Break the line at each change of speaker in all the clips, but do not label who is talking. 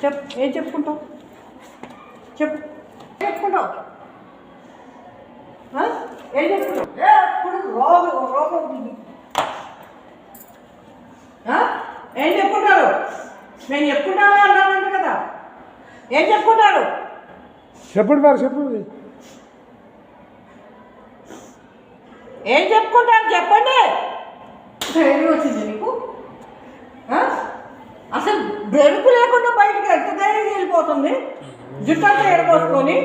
చెప్పు, ఏం చెప్పుకుంటావు? చెప్పు, చెప్పుకుంటావు? ఏం చెప్పుకుంటావు? ఎప్పుడు రోగం రోగం ఉంది. ఏం చెప్పుకుంటారు? నేను చెప్పుకుంటాను అన్నానంట కదా, ఏం చెప్పుకుంటారు?
చెప్పండి మరి, చెప్పండి.
ఏం చెప్పుకుంటారు చెప్పండి. ధైర్యం వచ్చింది నీకు? అసలు బెరుకు లేకుండా బయటకు ఎంత ధైర్యం వెళ్ళిపోతుంది, జుట్టంతా ఏర్పోసుకొని.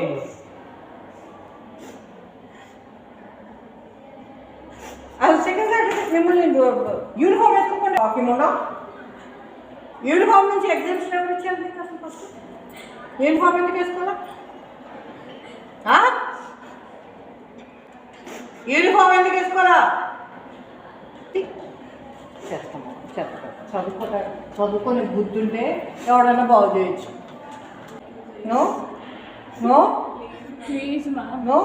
అది సెకండ్ సాటర్డే మిమ్మల్ని యూనిఫామ్ వేసుకోకుండా వాకింగ్ ఉండవు. యూనిఫామ్ నుంచి ఎగ్జామ్షన్ ఎవరు ఇచ్చారు మీకు అసలు? ఫస్ట్ యూనిఫామ్ ఎందుకు వేసుకోవాలా? యూనిఫామ్ ఎందుకు వేసుకోవాలా? చేస్తాము చదువుకొని బుద్ధి ఉంటే ఎవడన్నా బాగు చేయొచ్చు. నో నో
ప్లీజ్ మా
నో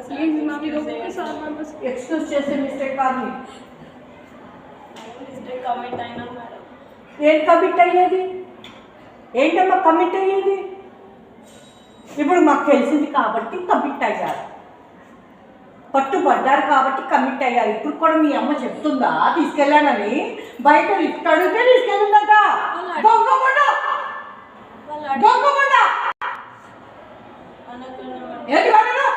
ప్లీజ్ మా మీరు
ఎక్స్క్యూజ్ చేసే మిస్టేక్ కాదు.
మిస్టేక్ కమిట్ అయినా మేడం.
ఏం కమిట్ అయ్యేది? ఏంటమ్మా కమిట్ అయ్యేది? ఇప్పుడు మాకు తెలిసింది కాబట్టి కమిట్ అయ్యారు, పట్టుబడ్డారు కాబట్టి కమిట్ అయ్యారు. ఇప్పుడు కూడా మీ అమ్మ చెప్తుందా తీసుకెళ్ళానని? బయట లిఫ్ట్ అడిగితే తీసుకెళ్ళిందట. దొంగమండ దొంగమండ ఏంటి వాడను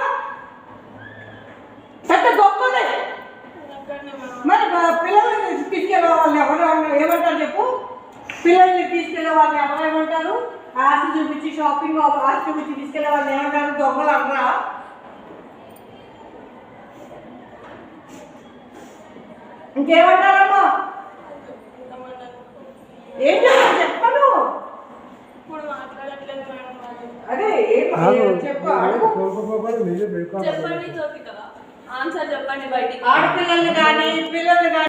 పెద్ద దొంగది. మరి పిల్లల్ని తీసుకెళ్ళే వాళ్ళని ఎవరు ఏమంటారు చెప్పు? పిల్లల్ని తీసుకెళ్ళే వాళ్ళని ఎవరు ఏమంటారు? ఆశ చూపించి షాపింగ్ ఆశ చూపించి తీసుకెళ్ళే వాళ్ళని ఏమంటారు? దొంగలు అంటారా? ఇంకేమంటారమ్మా? ఏం చెప్పను. అదే
చెప్పండి జ్యోతిక, ఆన్సర్ చెప్పండి. బయటికి
ఆడపిల్లల్ని కానీ పిల్లల్ని కానీ